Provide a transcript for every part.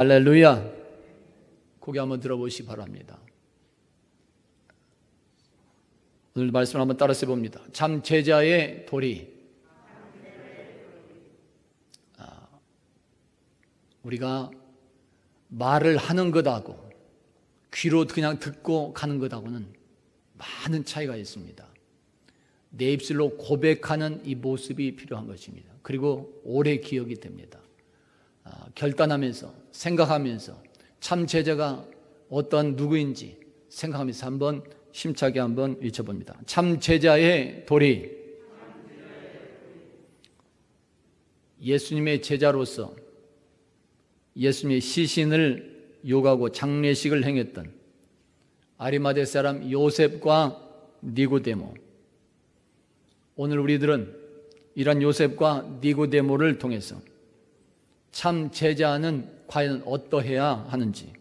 할렐루야. 고개 한번 들어보시기 바랍니다. 오늘 말씀을 한번 따라서 봅니다. 참 제자의 도리. 우리가 말을 하는 것하고 귀로 그냥 듣고 가는 것하고는 많은 차이가 있습니다. 내 입술로 고백하는 이 모습이 필요한 것입니다. 그리고 오래 기억이 됩니다. 결단하면서 생각하면서 참 제자가 어떤 누구인지 생각하면서 한번 힘차게 한번 외쳐봅니다. 참 제자의 도리. 예수님의 제자로서 예수님의 시신을 요구하고 장례식을 행했던 아리마대 사람 요셉과 니고데모. 오늘 우리들은 이런 요셉과 니고데모를 통해서 참 제자는 과연 어떠해야 하는지,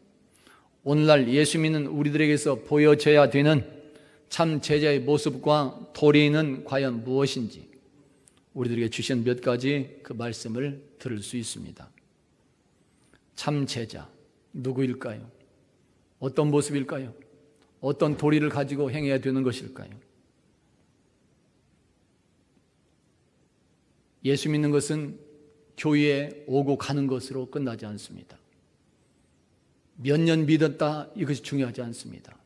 오늘날 예수 믿는 우리들에게서 보여져야 되는 참 제자의 모습과 도리는 과연 무엇인지 우리들에게 주신 몇 가지 그 말씀을 들을 수 있습니다. 참 제자 누구일까요? 어떤 모습일까요? 어떤 도리를 가지고 행해야 되는 것일까요? 예수 믿는 것은 교회에 오고 가는 것으로 끝나지 않습니다. 몇 년 믿었다 이것이 중요하지 않습니다.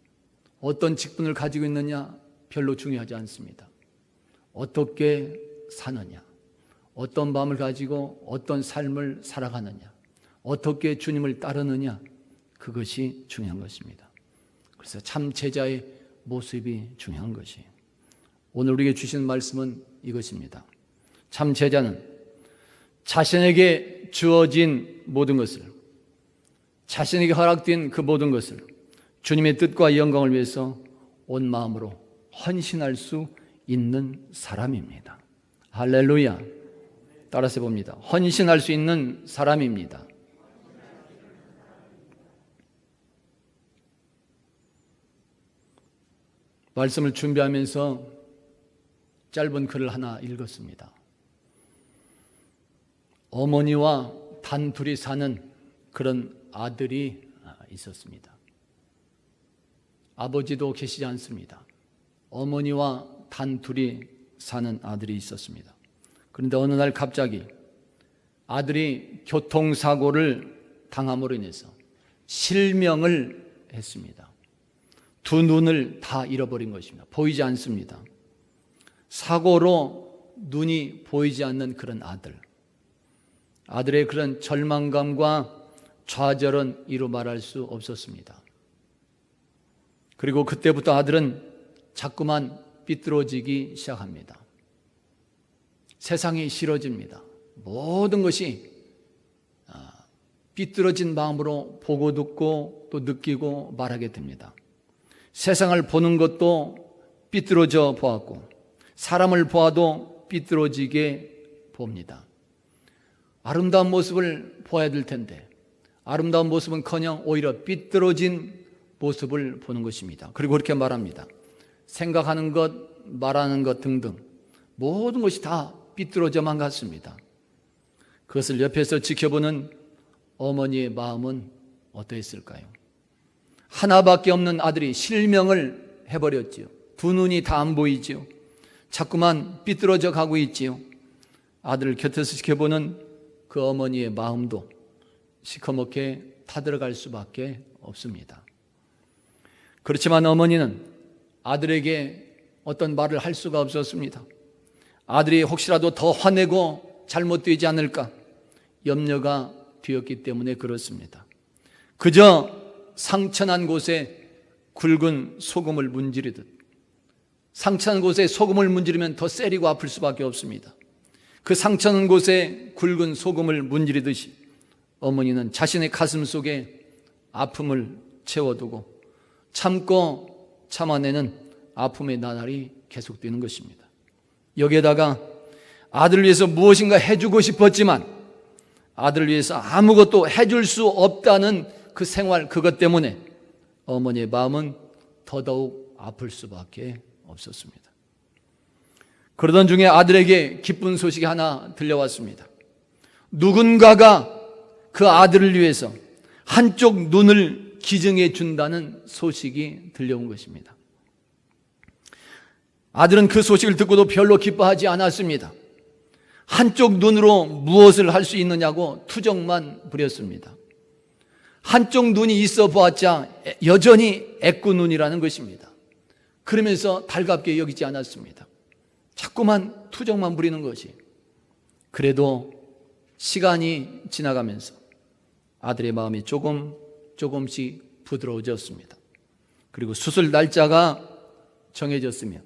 어떤 직분을 가지고 있느냐 별로 중요하지 않습니다. 어떻게 사느냐, 어떤 마음을 가지고 어떤 삶을 살아가느냐, 어떻게 주님을 따르느냐, 그것이 중요한 것입니다. 그래서 참 제자의 모습이 중요한 것이에요. 오늘 우리에게 주시는 말씀은 이것입니다. 참 제자는 자신에게 주어진 모든 것을, 자신에게 허락된 그 모든 것을 주님의 뜻과 영광을 위해서 온 마음으로 헌신할 수 있는 사람입니다. 할렐루야. 따라서 봅니다. 헌신할 수 있는 사람입니다. 말씀을 준비하면서 짧은 글을 하나 읽었습니다. 어머니와 단둘이 사는 그런 아들이 있었습니다. 아버지도 계시지 않습니다. 어머니와 단둘이 사는 아들이 있었습니다. 그런데 어느 날 갑자기 아들이 교통사고를 당함으로 인해서 실명을 했습니다. 두 눈을 다 잃어버린 것입니다. 보이지 않습니다. 사고로 눈이 보이지 않는 그런 아들의 그런 절망감과 좌절은 이루 말할 수 없었습니다. 그리고 그때부터 아들은 자꾸만 삐뚤어지기 시작합니다. 세상이 싫어집니다. 모든 것이 삐뚤어진 마음으로 보고 듣고 또 느끼고 말하게 됩니다. 세상을 보는 것도 삐뚤어져 보았고 사람을 보아도 삐뚤어지게 봅니다. 아름다운 모습을 보아야 될 텐데 아름다운 모습은커녕 오히려 삐뚤어진 모습을 보는 것입니다. 그리고 그렇게 말합니다. 생각하는 것, 말하는 것 등등 모든 것이 다 삐뚤어져만 갔습니다. 그것을 옆에서 지켜보는 어머니의 마음은 어떠했을까요? 하나밖에 없는 아들이 실명을 해버렸지요. 두 눈이 다 안 보이지요. 자꾸만 삐뚤어져 가고 있지요. 아들을 곁에서 지켜보는 그 어머니의 마음도 시커멓게 타들어갈 수밖에 없습니다. 그렇지만 어머니는 아들에게 어떤 말을 할 수가 없었습니다. 아들이 혹시라도 더 화내고 잘못되지 않을까 염려가 되었기 때문에 그렇습니다. 그저 상처난 곳에 굵은 소금을 문지르듯, 상처난 곳에 소금을 문지르면 더 세리고 아플 수밖에 없습니다. 그 상처난 곳에 굵은 소금을 문지르듯이 어머니는 자신의 가슴 속에 아픔을 채워두고 참고 참아내는 아픔의 나날이 계속되는 것입니다. 여기에다가 아들을 위해서 무엇인가 해주고 싶었지만 아들을 위해서 아무것도 해줄 수 없다는 그 생활, 그것 때문에 어머니의 마음은 더더욱 아플 수밖에 없었습니다. 그러던 중에 아들에게 기쁜 소식이 하나 들려왔습니다. 누군가가 그 아들을 위해서 한쪽 눈을 기증해 준다는 소식이 들려온 것입니다. 아들은 그 소식을 듣고도 별로 기뻐하지 않았습니다. 한쪽 눈으로 무엇을 할 수 있느냐고 투정만 부렸습니다. 한쪽 눈이 있어 보았자 여전히 애꾸눈이라는 것입니다. 그러면서 달갑게 여기지 않았습니다. 자꾸만 투정만 부리는 것이. 그래도 시간이 지나가면서 아들의 마음이 조금씩 부드러워졌습니다. 그리고 수술 날짜가 정해졌으며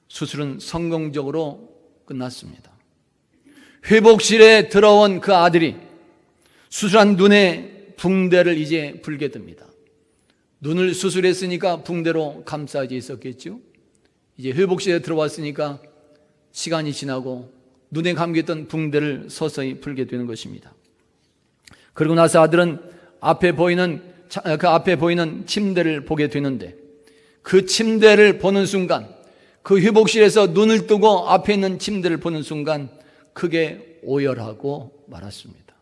수술은 성공적으로 끝났습니다. 회복실에 들어온 그 아들이 수술한 눈에 붕대를 이제 불게 됩니다. 눈을 수술했으니까 붕대로 감싸져 있었겠죠. 이제 회복실에 들어왔으니까 시간이 지나고 눈에 감겼던 붕대를 서서히 풀게 되는 것입니다. 그리고 나서 아들은 그 앞에 보이는 침대를 보게 되는데, 그 침대를 보는 순간, 그 회복실에서 눈을 뜨고 앞에 있는 침대를 보는 순간 크게 오열하고 말았습니다.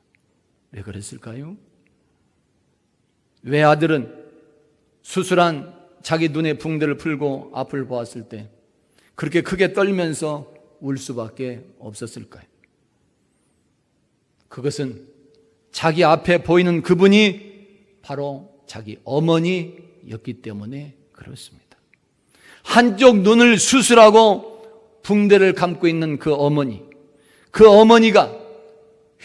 왜 그랬을까요? 왜 아들은 수술한 자기 눈에 붕대를 풀고 앞을 보았을 때 그렇게 크게 떨면서 울 수밖에 없었을까요? 그것은 자기 앞에 보이는 그분이 바로 자기 어머니였기 때문에 그렇습니다. 한쪽 눈을 수술하고 붕대를 감고 있는 그 어머니가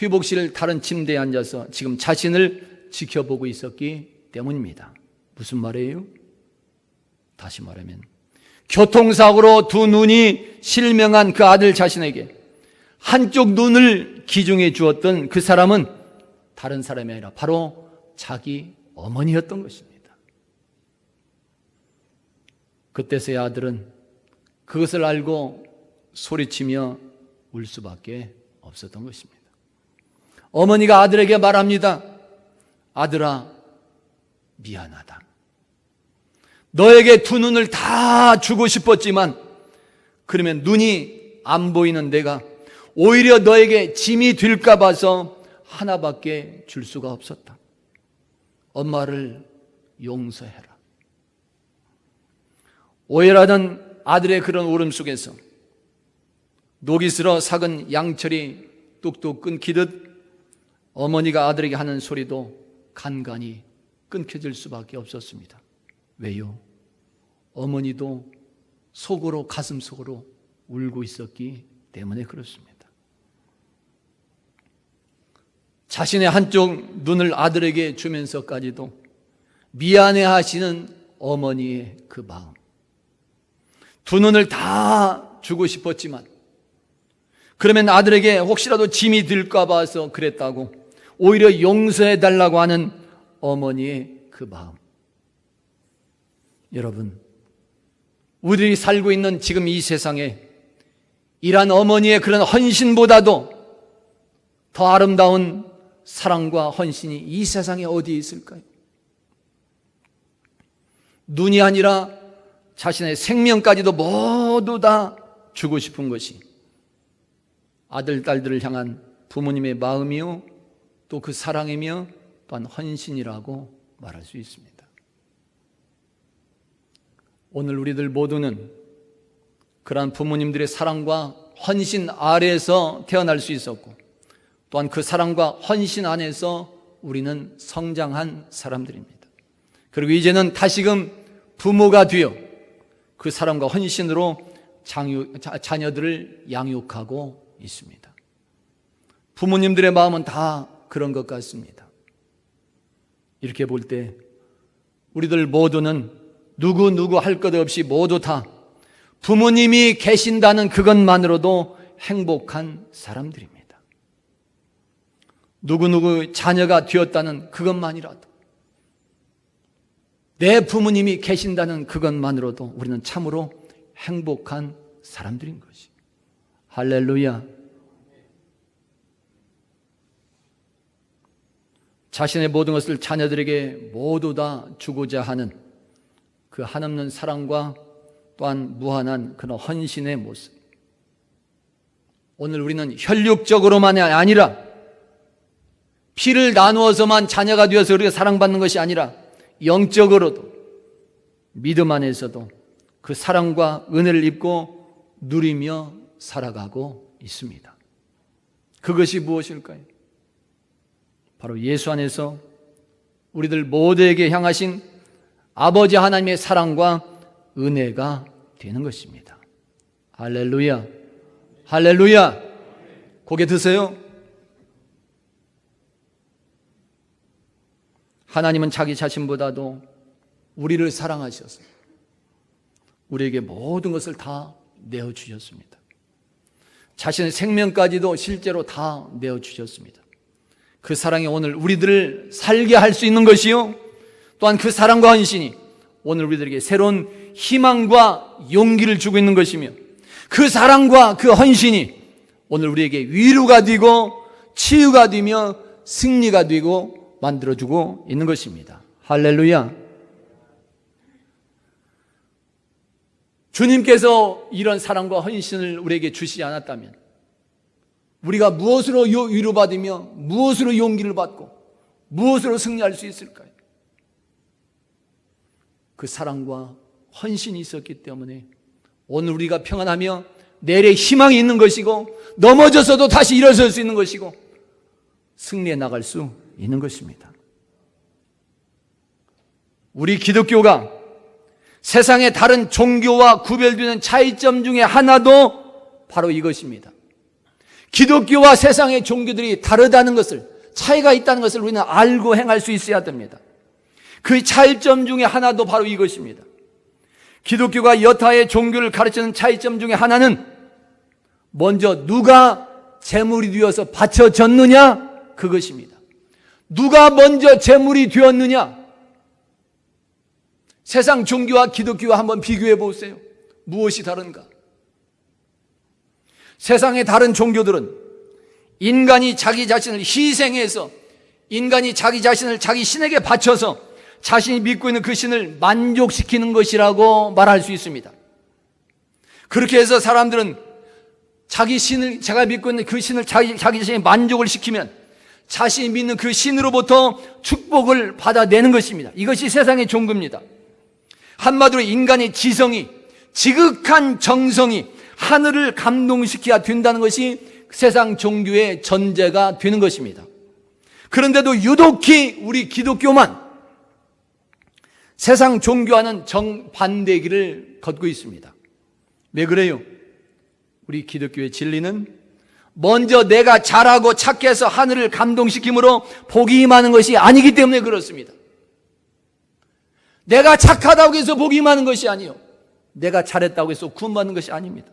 회복실 다른 침대에 앉아서 지금 자신을 지켜보고 있었기 때문입니다. 무슨 말이에요? 다시 말하면 교통사고로 두 눈이 실명한 그 아들 자신에게 한쪽 눈을 기증해 주었던 그 사람은 다른 사람이 아니라 바로 자기 어머니였던 것입니다. 그때서야 아들은 그것을 알고 소리치며 울 수밖에 없었던 것입니다. 어머니가 아들에게 말합니다. 아들아, 미안하다. 너에게 두 눈을 다 주고 싶었지만 그러면 눈이 안 보이는 내가 오히려 너에게 짐이 될까 봐서 하나밖에 줄 수가 없었다. 엄마를 용서해라. 오열하던 아들의 그런 울음 속에서 녹이 슬어 삭은 양철이 뚝뚝 끊기듯 어머니가 아들에게 하는 소리도 간간히 끊겨질 수밖에 없었습니다. 왜요? 어머니도 속으로, 가슴 속으로 울고 있었기 때문에 그렇습니다. 자신의 한쪽 눈을 아들에게 주면서까지도 미안해 하시는 어머니의 그 마음. 두 눈을 다 주고 싶었지만 그러면 아들에게 혹시라도 짐이 들까 봐서 그랬다고 오히려 용서해 달라고 하는 어머니의 그 마음. 여러분, 우리들이 살고 있는 지금 이 세상에 이란 어머니의 그런 헌신보다도 더 아름다운 사랑과 헌신이 이 세상에 어디에 있을까요? 눈이 아니라 자신의 생명까지도 모두 다 주고 싶은 것이 아들, 딸들을 향한 부모님의 마음이요, 또 그 사랑이며 또한 헌신이라고 말할 수 있습니다. 오늘 우리들 모두는 그러한 부모님들의 사랑과 헌신 아래에서 태어날 수 있었고 또한 그 사랑과 헌신 안에서 우리는 성장한 사람들입니다. 그리고 이제는 다시금 부모가 되어 그 사랑과 헌신으로 자녀들을 양육하고 있습니다. 부모님들의 마음은 다 그런 것 같습니다. 이렇게 볼 때 우리들 모두는 누구 할 것 없이 모두 다 부모님이 계신다는 그것만으로도 행복한 사람들입니다. 누구 자녀가 되었다는 그것만이라도, 내 부모님이 계신다는 그것만으로도 우리는 참으로 행복한 사람들인 것이. 할렐루야. 자신의 모든 것을 자녀들에게 모두 다 주고자 하는 그 한없는 사랑과 또한 무한한 그런 헌신의 모습. 오늘 우리는 혈육적으로만이 아니라 피를 나누어서만 자녀가 되어서 우리가 사랑받는 것이 아니라 영적으로도 믿음 안에서도 그 사랑과 은혜를 입고 누리며 살아가고 있습니다. 그것이 무엇일까요? 바로 예수 안에서 우리들 모두에게 향하신 아버지 하나님의 사랑과 은혜가 되는 것입니다. 할렐루야, 할렐루야. 고개 드세요. 하나님은 자기 자신보다도 우리를 사랑하셔서 우리에게 모든 것을 다 내어주셨습니다. 자신의 생명까지도 실제로 다 내어주셨습니다. 그 사랑이 오늘 우리들을 살게 할 수 있는 것이요, 또한 그 사랑과 헌신이 오늘 우리들에게 새로운 희망과 용기를 주고 있는 것이며, 그 사랑과 그 헌신이 오늘 우리에게 위로가 되고 치유가 되며 승리가 되고 만들어주고 있는 것입니다. 할렐루야. 주님께서 이런 사랑과 헌신을 우리에게 주시지 않았다면 우리가 무엇으로 위로받으며 무엇으로 용기를 받고 무엇으로 승리할 수 있을까요? 그 사랑과 헌신이 있었기 때문에 오늘 우리가 평안하며 내일의 희망이 있는 것이고, 넘어져서도 다시 일어설 수 있는 것이고, 승리해 나갈 수 있는 것입니다. 우리 기독교가 세상의 다른 종교와 구별되는 차이점 중에 하나도 바로 이것입니다. 기독교와 세상의 종교들이 다르다는 것을, 차이가 있다는 것을 우리는 알고 행할 수 있어야 됩니다. 그 차이점 중에 하나도 바로 이것입니다. 기독교가 여타의 종교를 가르치는 차이점 중에 하나는 먼저 누가 제물이 되어서 바쳐졌느냐, 그것입니다. 누가 먼저 제물이 되었느냐. 세상 종교와 기독교와 한번 비교해 보세요. 무엇이 다른가? 세상의 다른 종교들은 인간이 자기 자신을 희생해서, 인간이 자기 자신을 자기 신에게 바쳐서 자신이 믿고 있는 그 신을 만족시키는 것이라고 말할 수 있습니다. 그렇게 해서 사람들은 자기 신을, 제가 믿고 있는 그 신을 자기 자신이 만족을 시키면 자신이 믿는 그 신으로부터 축복을 받아내는 것입니다. 이것이 세상의 종교입니다. 한마디로 인간의 지성이, 지극한 정성이 하늘을 감동시켜야 된다는 것이 세상 종교의 전제가 되는 것입니다. 그런데도 유독히 우리 기독교만 세상 종교와는 정반대의 길을 걷고 있습니다. 왜 그래요? 우리 기독교의 진리는 먼저 내가 잘하고 착해서 하늘을 감동시킴으로 복이 임하는 것이 아니기 때문에 그렇습니다. 내가 착하다고 해서 복이 임하는 것이 아니요, 내가 잘했다고 해서 구원받는 것이 아닙니다.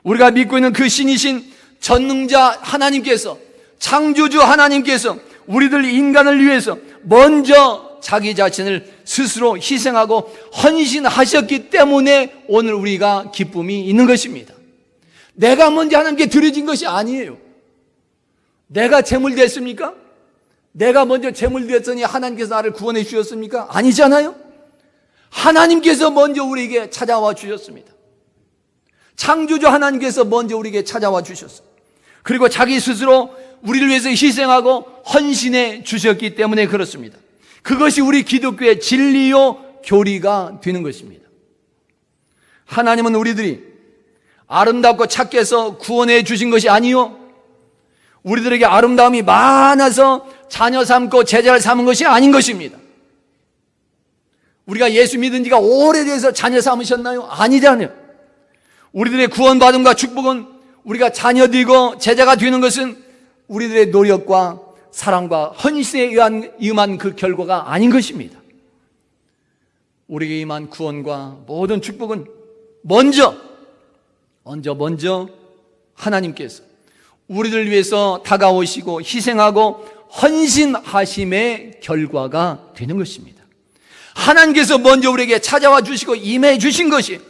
우리가 믿고 있는 그 신이신 전능자 하나님께서, 창조주 하나님께서 우리들 인간을 위해서 먼저 자기 자신을 스스로 희생하고 헌신하셨기 때문에 오늘 우리가 기쁨이 있는 것입니다. 내가 먼저 하나님께 드려진 것이 아니에요. 내가 제물 됐습니까? 내가 먼저 제물 됐더니 하나님께서 나를 구원해 주셨습니까? 아니잖아요. 하나님께서 먼저 우리에게 찾아와 주셨습니다. 창조주 하나님께서 먼저 우리에게 찾아와 주셨어요. 그리고 자기 스스로 우리를 위해서 희생하고 헌신해 주셨기 때문에 그렇습니다. 그것이 우리 기독교의 진리요 교리가 되는 것입니다. 하나님은 우리들이 아름답고 착해서 구원해 주신 것이 아니요, 우리들에게 아름다움이 많아서 자녀 삼고 제자를 삼은 것이 아닌 것입니다. 우리가 예수 믿은 지가 오래돼서 자녀 삼으셨나요? 아니잖아요. 우리들의 구원받음과 축복은 우리가 자녀되고 제자가 되는 것은 우리들의 노력과 사랑과 헌신에 의한 임한 그 결과가 아닌 것입니다. 우리에게 임한 구원과 모든 축복은 먼저 하나님께서 우리들 위해서 다가오시고 희생하고 헌신하심의 결과가 되는 것입니다. 하나님께서 먼저 우리에게 찾아와 주시고 임해 주신 것이,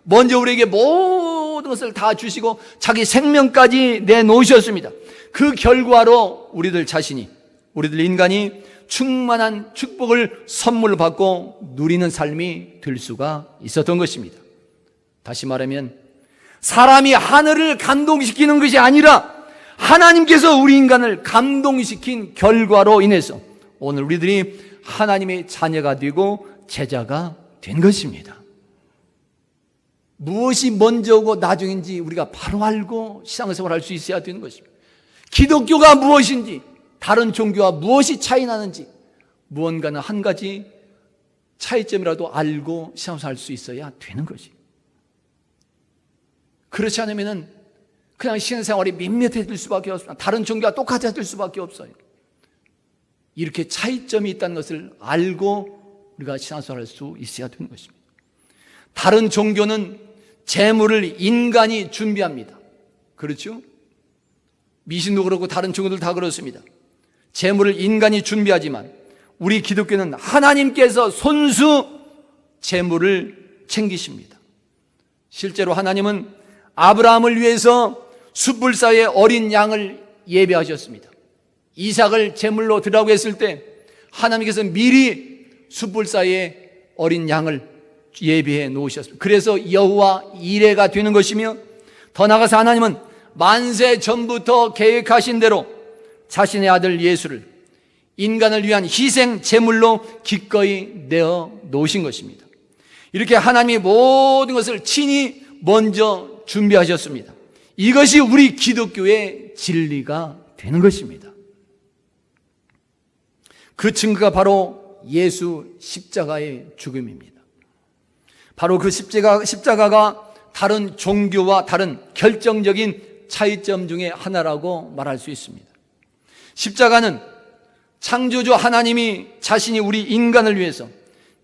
먼저 우리에게 모든 것을 다 주시고 자기 생명까지 내놓으셨습니다. 그 결과로 우리들 자신이, 우리들 인간이 충만한 축복을 선물을 받고 누리는 삶이 될 수가 있었던 것입니다. 다시 말하면 사람이 하늘을 감동시키는 것이 아니라 하나님께서 우리 인간을 감동시킨 결과로 인해서 오늘 우리들이 하나님의 자녀가 되고 제자가 된 것입니다. 무엇이 먼저고 나중인지 우리가 바로 알고 신앙생활을 할 수 있어야 되는 것입니다. 기독교가 무엇인지, 다른 종교와 무엇이 차이 나는지, 무언가는 한 가지 차이점이라도 알고 신앙생활을 할 수 있어야 되는 것입니다. 그렇지 않으면 그냥 신앙생활이 밋밋해질 수밖에 없습니다. 다른 종교와 똑같아질 수밖에 없어요. 이렇게 차이점이 있다는 것을 알고 우리가 신앙생활을 할 수 있어야 되는 것입니다. 다른 종교는 재물을 인간이 준비합니다. 그렇죠? 미신도 그렇고 다른 종교들 다 그렇습니다. 재물을 인간이 준비하지만 우리 기독교는 하나님께서 손수 재물을 챙기십니다. 실제로 하나님은 아브라함을 위해서 숯불사의 어린 양을 예배하셨습니다. 이삭을 제물로 드리라고 했을 때 하나님께서 미리 숯불사의 어린 양을 예비해 놓으셨습니다. 그래서 여호와 이레가 되는 것이며, 더 나아가서 하나님은 만세 전부터 계획하신 대로 자신의 아들 예수를 인간을 위한 희생 제물로 기꺼이 내어 놓으신 것입니다. 이렇게 하나님이 모든 것을 친히 먼저 준비하셨습니다. 이것이 우리 기독교의 진리가 되는 것입니다. 그 증거가 바로 예수 십자가의 죽음입니다. 바로 그 십자가가 다른 종교와 다른 결정적인 차이점 중에 하나라고 말할 수 있습니다. 십자가는 창조주 하나님이 자신이 우리 인간을 위해서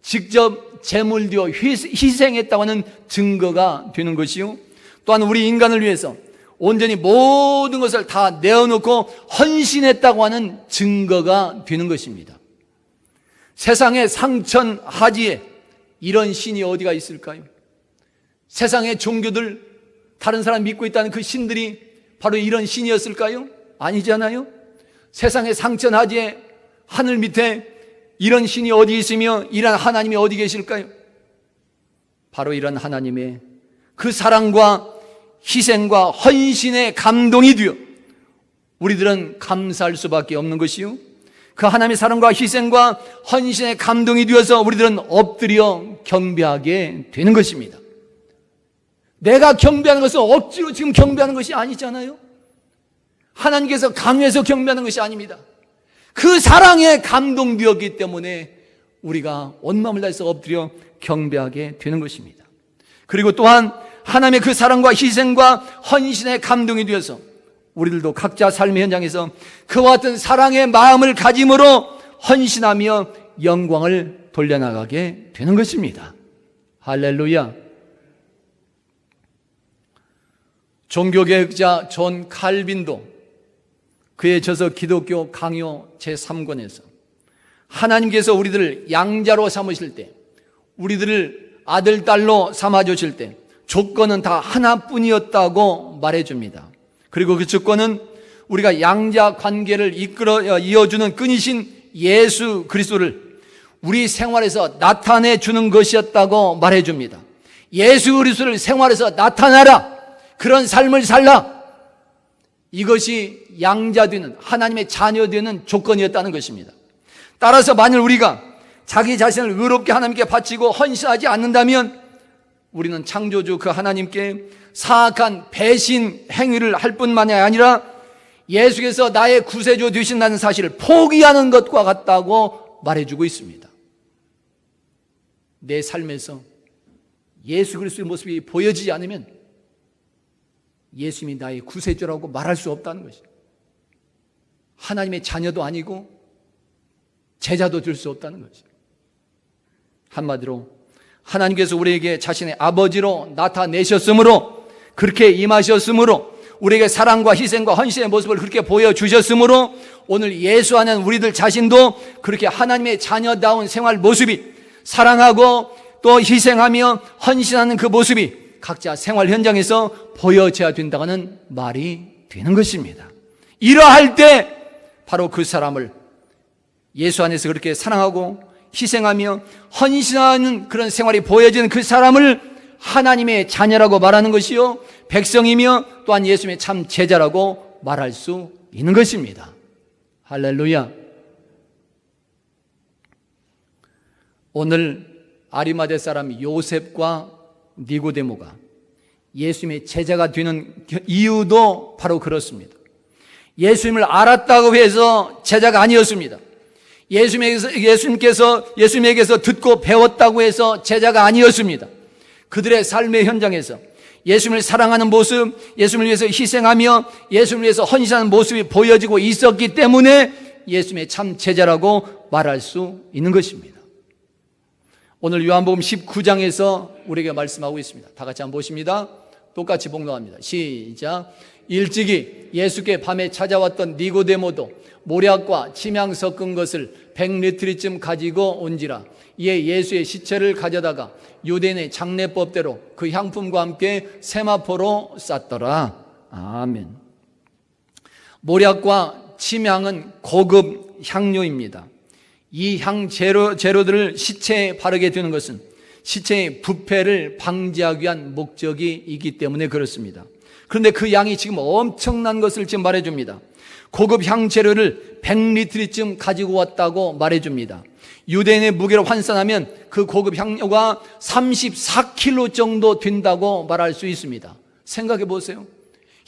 직접 제물되어 희생했다고 하는 증거가 되는 것이요, 또한 우리 인간을 위해서 온전히 모든 것을 다 내어놓고 헌신했다고 하는 증거가 되는 것입니다. 세상의 상천하지에 이런 신이 어디가 있을까요? 세상의 종교들, 다른 사람 믿고 있다는 그 신들이 바로 이런 신이었을까요? 아니잖아요. 세상의 상천하지에 하늘 밑에 이런 신이 어디 있으며 이런 하나님이 어디 계실까요? 바로 이런 하나님의 그 사랑과 희생과 헌신의 감동이 되어 우리들은 감사할 수밖에 없는 것이요, 그 하나님의 사랑과 희생과 헌신의 감동이 되어서 우리들은 엎드려 경배하게 되는 것입니다. 내가 경배하는 것은 억지로 지금 경배하는 것이 아니잖아요. 하나님께서 강요해서 경배하는 것이 아닙니다. 그 사랑에 감동되었기 때문에 우리가 온 마음을 다해서 엎드려 경배하게 되는 것입니다. 그리고 또한 하나님의 그 사랑과 희생과 헌신의 감동이 되어서 우리들도 각자 삶의 현장에서 그와 같은 사랑의 마음을 가짐으로 헌신하며 영광을 돌려나가게 되는 것입니다. 할렐루야. 종교개혁자 존 칼빈도 그의 저서 기독교 강요 제3권에서 하나님께서 우리들을 양자로 삼으실 때, 우리들을 아들, 딸로 삼아주실 때 조건은 다 하나뿐이었다고 말해줍니다. 그리고 그 조건은 우리가 양자 관계를 이어주는 끈이신 예수 그리스도를 우리 생활에서 나타내 주는 것이었다고 말해줍니다. 예수 그리스도를 생활에서 나타내라, 그런 삶을 살라, 이것이 양자되는 하나님의 자녀되는 조건이었다는 것입니다. 따라서 만일 우리가 자기 자신을 의롭게 하나님께 바치고 헌신하지 않는다면 우리는 창조주 그 하나님께 사악한 배신 행위를 할 뿐만이 아니라 예수께서 나의 구세주 되신다는 사실을 포기하는 것과 같다고 말해주고 있습니다. 내 삶에서 예수 그리스도의 모습이 보여지지 않으면 예수님이 나의 구세주라고 말할 수 없다는 것입니다. 하나님의 자녀도 아니고 제자도 될 수 없다는 것입니다. 한마디로 하나님께서 우리에게 자신의 아버지로 나타내셨으므로, 그렇게 임하셨으므로, 우리에게 사랑과 희생과 헌신의 모습을 그렇게 보여주셨으므로 오늘 예수 안에 우리들 자신도 그렇게 하나님의 자녀다운 생활 모습이, 사랑하고 또 희생하며 헌신하는 그 모습이 각자 생활 현장에서 보여져야 된다는 말이 되는 것입니다. 이러할 때 바로 그 사람을 예수 안에서 그렇게 사랑하고 희생하며 헌신하는 그런 생활이 보여지는 그 사람을 하나님의 자녀라고 말하는 것이요, 백성이며 또한 예수님의 참 제자라고 말할 수 있는 것입니다. 할렐루야. 오늘 아리마대 사람 요셉과 니고데모가 예수님의 제자가 되는 이유도 바로 그렇습니다. 예수님을 알았다고 해서 제자가 아니었습니다. 예수님에게서 듣고 배웠다고 해서 제자가 아니었습니다. 그들의 삶의 현장에서 예수님을 사랑하는 모습, 예수님을 위해서 희생하며 예수님을 위해서 헌신하는 모습이 보여지고 있었기 때문에 예수님의 참 제자라고 말할 수 있는 것입니다. 오늘 요한복음 19장에서 우리에게 말씀하고 있습니다. 다 같이 한번 보십니다. 똑같이 봉독합니다. 시작. 일찍이 예수께 밤에 찾아왔던 니고데모도 모략과 침향 섞은 것을 100리터쯤 가지고 온지라. 이에 예수의 시체를 가져다가 유대인의 장례법대로 그 향품과 함께 세마포로 쌌더라. 아멘. 모략과 침향은 고급 향료입니다. 이 향 재료들을 시체에 바르게 두는 것은 시체의 부패를 방지하기 위한 목적이 있기 때문에 그렇습니다. 그런데 그 양이 지금 엄청난 것을 지금 말해줍니다. 고급 향 재료를 100리터쯤 가지고 왔다고 말해줍니다. 유대인의 무게로 환산하면 그 고급 향료가 34kg 정도 된다고 말할 수 있습니다. 생각해 보세요.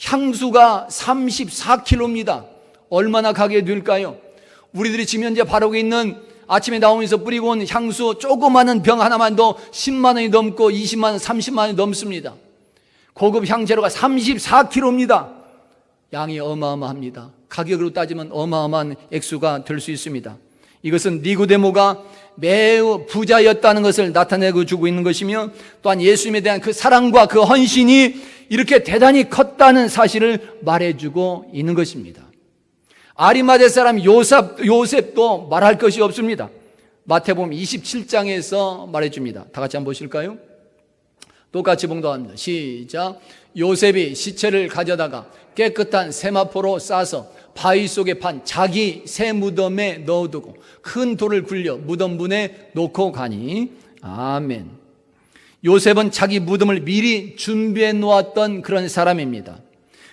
향수가 34kg입니다. 얼마나 가게 될까요? 우리들이 지금 현재 바르고 있는 아침에 나오면서 뿌리고 온 향수 조그마한 병 하나만도 10만 원이 넘고 20만 원, 30만 원이 넘습니다. 고급 향재료가 34kg입니다. 양이 어마어마합니다. 가격으로 따지면 어마어마한 액수가 될 수 있습니다. 이것은 니고데모가 매우 부자였다는 것을 나타내고 주고 있는 것이며, 또한 예수님에 대한 그 사랑과 그 헌신이 이렇게 대단히 컸다는 사실을 말해주고 있는 것입니다. 아리마대 사람 요셉도 말할 것이 없습니다. 마태복음 27장에서 말해줍니다. 다 같이 한번 보실까요? 똑같이 봉독합니다. 시작. 요셉이 시체를 가져다가 깨끗한 세마포로 싸서 바위 속에 판 자기 새 무덤에 넣어두고 큰 돌을 굴려 무덤 문에 놓고 가니. 아멘. 요셉은 자기 무덤을 미리 준비해 놓았던 그런 사람입니다.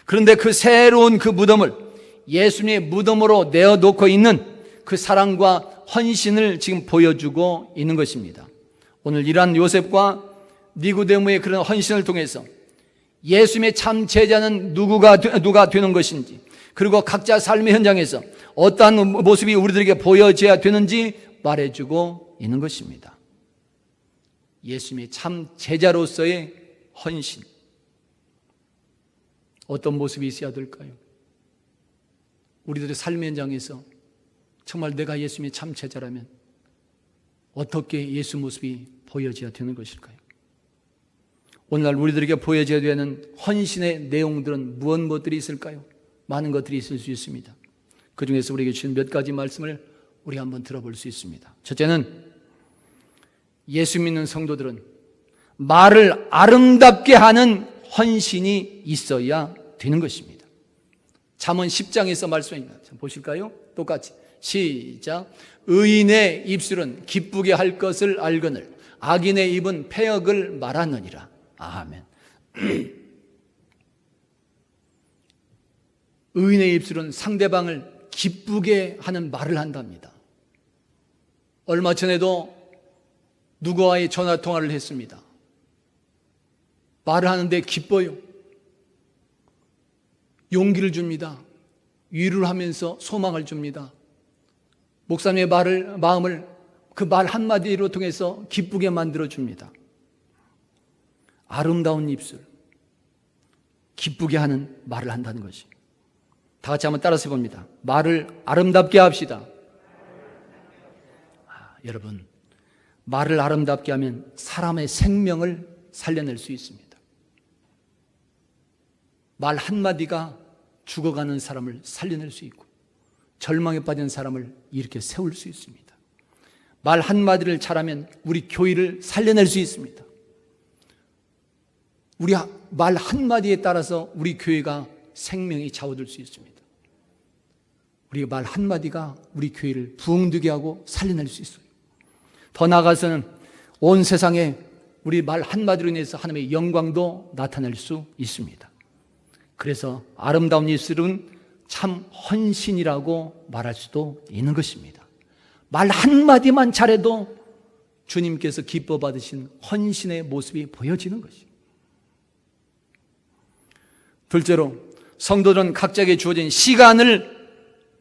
그런데 그 새로운 그 무덤을 예수님의 무덤으로 내어놓고 있는 그 사랑과 헌신을 지금 보여주고 있는 것입니다. 오늘 이러한 요셉과 니고데모의 그런 헌신을 통해서 예수님의 참 제자는 누가 되는 것인지, 그리고 각자 삶의 현장에서 어떠한 모습이 우리들에게 보여져야 되는지 말해주고 있는 것입니다. 예수님의 참 제자로서의 헌신, 어떤 모습이 있어야 될까요? 우리들의 삶의 현장에서 정말 내가 예수님의 참 제자라면 어떻게 예수 모습이 보여져야 되는 것일까요? 오늘날 우리들에게 보여져야 되는 헌신의 내용들은 무엇들이 있을까요? 많은 것들이 있을 수 있습니다. 그 중에서 우리에게 주신 몇 가지 말씀을 우리 한번 들어볼 수 있습니다. 첫째는, 예수 믿는 성도들은 말을 아름답게 하는 헌신이 있어야 되는 것입니다. 잠언 10장에서 말씀입니다. 보실까요? 똑같이 시작. 의인의 입술은 기쁘게 할 것을 알거늘 악인의 입은 패역을 말하느니라. 아멘. 의인의 입술은 상대방을 기쁘게 하는 말을 한답니다. 얼마 전에도 누구와의 전화통화를 했습니다. 말을 하는데 기뻐요. 용기를 줍니다. 위로를 하면서 소망을 줍니다. 목사님의 마음을 그 말 한마디로 통해서 기쁘게 만들어줍니다. 아름다운 입술, 기쁘게 하는 말을 한다는 것이. 다 같이 한번 따라서 해봅니다. 말을 아름답게 합시다. 여러분, 말을 아름답게 하면 사람의 생명을 살려낼 수 있습니다. 말 한마디가 죽어가는 사람을 살려낼 수 있고 절망에 빠진 사람을 이렇게 세울 수 있습니다. 말 한마디를 잘하면 우리 교회를 살려낼 수 있습니다. 우리 말 한마디에 따라서 우리 교회가 생명이 좌우될 수 있습니다. 우리 말 한마디가 우리 교회를 부흥되게 하고 살려낼 수 있어요. 더 나아가서는 온 세상에 우리 말 한마디로 인해서 하나님의 영광도 나타낼 수 있습니다. 그래서 아름다운 입술은 참 헌신이라고 말할 수도 있는 것입니다. 말 한마디만 잘해도 주님께서 기뻐 받으신 헌신의 모습이 보여지는 것입니다. 둘째로, 성도들은 각자에게 주어진 시간을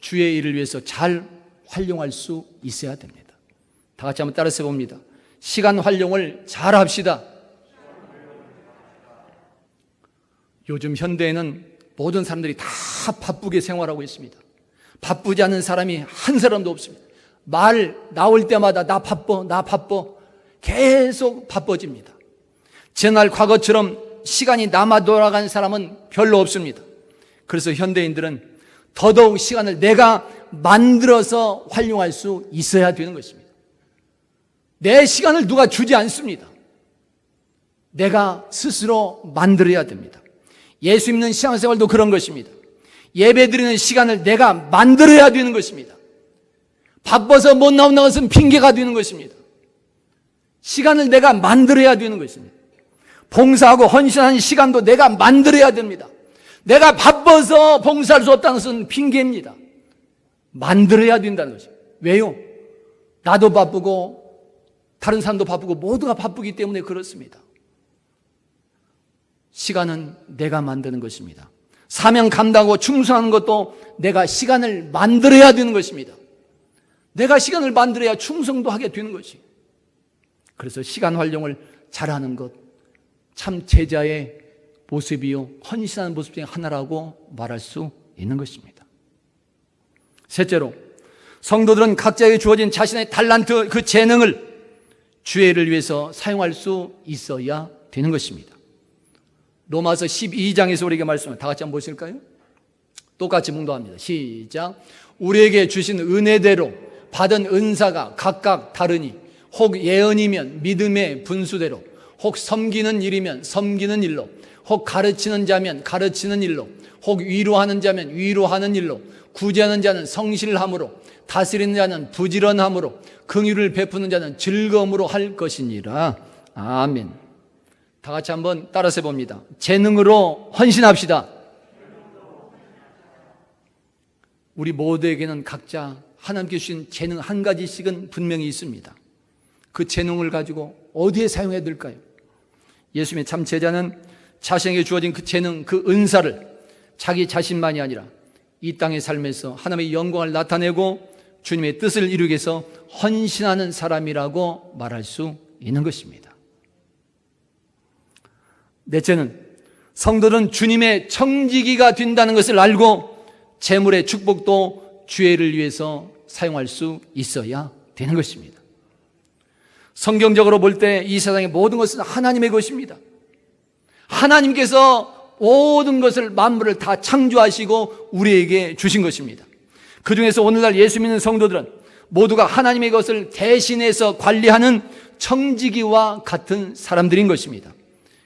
주의 일을 위해서 잘 활용할 수 있어야 됩니다. 다 같이 한번 따라서 봅니다. 시간 활용을 잘 합시다. 요즘 현대에는 모든 사람들이 다 바쁘게 생활하고 있습니다. 바쁘지 않은 사람이 한 사람도 없습니다. 말 나올 때마다 나 바빠 계속 바빠집니다. 지난 과거처럼 시간이 남아 돌아간 사람은 별로 없습니다. 그래서 현대인들은 더더욱 시간을 내가 만들어서 활용할 수 있어야 되는 것입니다. 내 시간을 누가 주지 않습니다. 내가 스스로 만들어야 됩니다. 예수 믿는 신앙생활도 그런 것입니다. 예배드리는 시간을 내가 만들어야 되는 것입니다. 바빠서 못 나온다는 것은 핑계가 되는 것입니다. 시간을 내가 만들어야 되는 것입니다. 봉사하고 헌신하는 시간도 내가 만들어야 됩니다. 내가 바빠서 봉사할 수 없다는 것은 핑계입니다. 만들어야 된다는 것입니다. 왜요? 나도 바쁘고 다른 사람도 바쁘고 모두가 바쁘기 때문에 그렇습니다. 시간은 내가 만드는 것입니다. 사명 감당하고 충성하는 것도 내가 시간을 만들어야 되는 것입니다. 내가 시간을 만들어야 충성도 하게 되는 것이에요. 그래서 시간 활용을 잘하는 것, 참 제자의 모습이요, 헌신하는 모습 중에 하나라고 말할 수 있는 것입니다. 셋째로, 성도들은 각자에게 주어진 자신의 달란트, 그 재능을 주의 일을 위해서 사용할 수 있어야 되는 것입니다. 로마서 12장에서 우리에게 말씀합니다. 다 같이 한번 보실까요? 똑같이 묵도합니다. 시작. 우리에게 주신 은혜대로 받은 은사가 각각 다르니 혹 예언이면 믿음의 분수대로, 혹 섬기는 일이면 섬기는 일로, 혹 가르치는 자면 가르치는 일로, 혹 위로하는 자면 위로하는 일로, 구제하는 자는 성실함으로, 다스리는 자는 부지런함으로, 긍휼을 베푸는 자는 즐거움으로 할 것이니라. 아멘. 다 같이 한번 따라서 해봅니다. 재능으로 헌신합시다. 우리 모두에게는 각자 하나님께 주신 재능 한 가지씩은 분명히 있습니다. 그 재능을 가지고 어디에 사용해야 될까요? 예수님의 참 제자는 자신에게 주어진 그 재능, 그 은사를 자기 자신만이 아니라 이 땅의 삶에서 하나님의 영광을 나타내고 주님의 뜻을 이루기 위해서 헌신하는 사람이라고 말할 수 있는 것입니다. 넷째는, 성도는 주님의 청지기가 된다는 것을 알고 재물의 축복도 주의 일을 위해서 사용할 수 있어야 되는 것입니다. 성경적으로 볼 때 이 세상의 모든 것은 하나님의 것입니다. 하나님께서 모든 것을, 만물을 다 창조하시고 우리에게 주신 것입니다. 그 중에서 오늘날 예수 믿는 성도들은 모두가 하나님의 것을 대신해서 관리하는 청지기와 같은 사람들인 것입니다.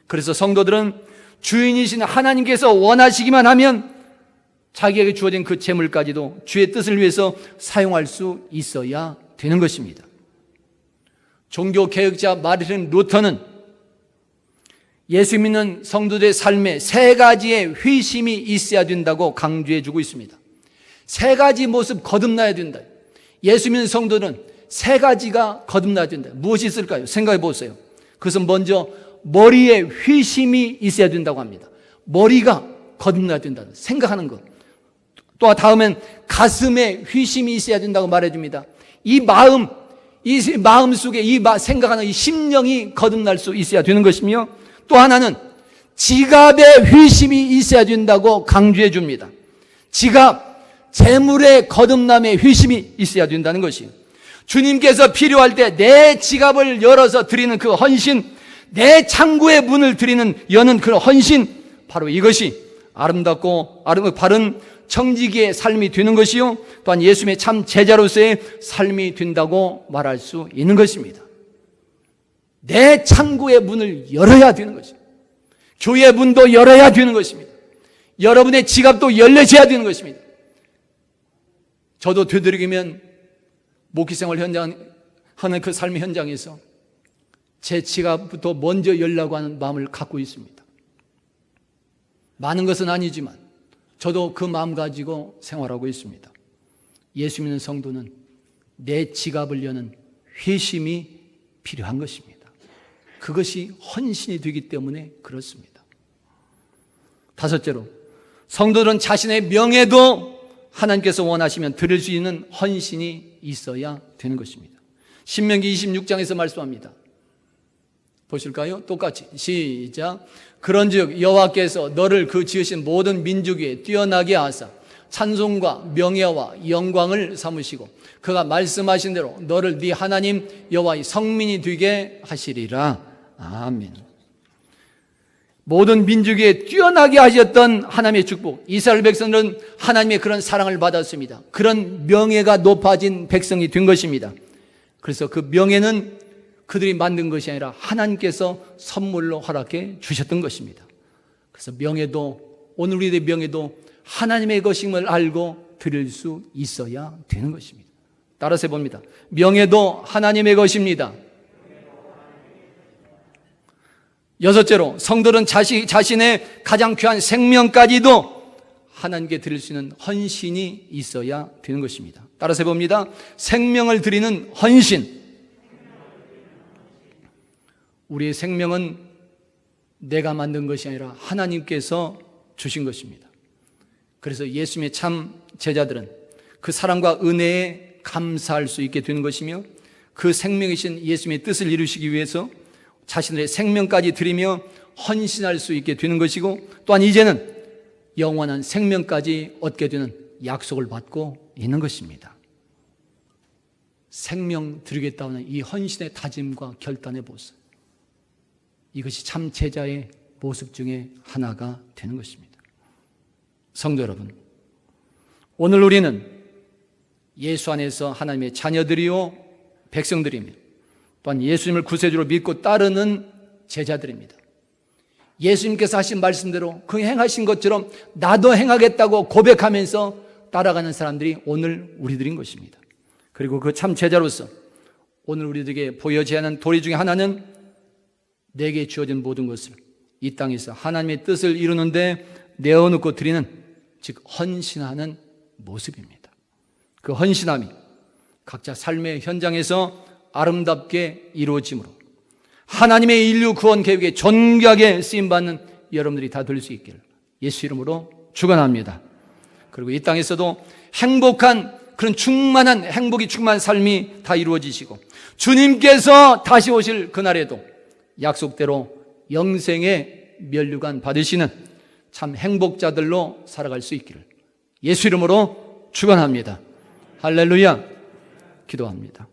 그래서 성도들은 주인이신 하나님께서 원하시기만 하면 자기에게 주어진 그 재물까지도 주의 뜻을 위해서 사용할 수 있어야 되는 것입니다. 종교개혁자 마르틴 루터는 예수 믿는 성도들의 삶에 세 가지의 회심이 있어야 된다고 강조해 주고 있습니다. 세 가지 모습 거듭나야 된다. 예수 믿는 성도는 세 가지가 거듭나야 된다. 무엇이 있을까요? 생각해 보세요. 그것은 먼저 머리에 회심이 있어야 된다고 합니다. 머리가 거듭나야 된다. 생각하는 것. 또 다음엔 가슴에 회심이 있어야 된다고 말해줍니다. 이 마음 속에 생각하는 이 심령이 거듭날 수 있어야 되는 것이며, 또 하나는 지갑에 회심이 있어야 된다고 강조해 줍니다. 지갑, 재물의 거듭남에 회심이 있어야 된다는 것이에요. 주님께서 필요할 때 내 지갑을 열어서 드리는 그 헌신, 내 창고의 문을 여는 그 헌신, 바로 이것이 아름답고 바른 청지기의 삶이 되는 것이요, 또한 예수님의 참 제자로서의 삶이 된다고 말할 수 있는 것입니다. 내 창고의 문을 열어야 되는 것입니다. 교회 문도 열어야 되는 것입니다. 여러분의 지갑도 열려져야 되는 것입니다. 저도 되도록이면 목회생활 현장 하는 그 삶의 현장에서 제 지갑부터 먼저 열려고 하는 마음을 갖고 있습니다. 많은 것은 아니지만 저도 그 마음 가지고 생활하고 있습니다. 예수 믿는 성도는 내 지갑을 여는 회심이 필요한 것입니다. 그것이 헌신이 되기 때문에 그렇습니다. 다섯째로, 성도들은 자신의 명예도 하나님께서 원하시면 드릴 수 있는 헌신이 있어야 되는 것입니다. 신명기 26장에서 말씀합니다. 보실까요? 똑같이 시작. 그런즉 여호와께서 너를 그 지으신 모든 민족 위에 뛰어나게 하사 찬송과 명예와 영광을 삼으시고 그가 말씀하신 대로 너를 네 하나님 여호와의 성민이 되게 하시리라. 아멘. 모든 민족 위에 뛰어나게 하셨던 하나님의 축복, 이스라엘 백성들은 하나님의 그런 사랑을 받았습니다. 그런 명예가 높아진 백성이 된 것입니다. 그래서 그 명예는 그들이 만든 것이 아니라 하나님께서 선물로 허락해 주셨던 것입니다. 그래서 명예도, 오늘 우리의 명예도 하나님의 것임을 알고 드릴 수 있어야 되는 것입니다. 따라서 해봅니다. 명예도 하나님의 것입니다. 여섯째로, 성도는 자신의 가장 귀한 생명까지도 하나님께 드릴 수 있는 헌신이 있어야 되는 것입니다. 따라서 해봅니다. 생명을 드리는 헌신. 우리의 생명은 내가 만든 것이 아니라 하나님께서 주신 것입니다. 그래서 예수님의 참 제자들은 그 사랑과 은혜에 감사할 수 있게 되는 것이며 그 생명이신 예수님의 뜻을 이루시기 위해서 자신들의 생명까지 드리며 헌신할 수 있게 되는 것이고, 또한 이제는 영원한 생명까지 얻게 되는 약속을 받고 있는 것입니다. 생명 드리겠다는 이 헌신의 다짐과 결단의 모습, 이것이 참 제자의 모습 중에 하나가 되는 것입니다. 성도 여러분, 오늘 우리는 예수 안에서 하나님의 자녀들이요 백성들이며 또한 예수님을 구세주로 믿고 따르는 제자들입니다. 예수님께서 하신 말씀대로 그 행하신 것처럼 나도 행하겠다고 고백하면서 따라가는 사람들이 오늘 우리들인 것입니다. 그리고 그 참 제자로서 오늘 우리들에게 보여져야 하는 도리 중에 하나는 내게 주어진 모든 것을 이 땅에서 하나님의 뜻을 이루는데 내어놓고 드리는, 즉 헌신하는 모습입니다. 그 헌신함이 각자 삶의 현장에서 아름답게 이루어짐으로 하나님의 인류 구원 계획에 존귀하게 쓰임받는 여러분들이 다 될 수 있기를 예수 이름으로 축원합니다. 그리고 이 땅에서도 행복한 그런 충만한 행복이 충만한 삶이 다 이루어지시고 주님께서 다시 오실 그날에도 약속대로 영생의 면류관 받으시는 참 행복자들로 살아갈 수 있기를 예수 이름으로 축원합니다. 할렐루야. 기도합니다.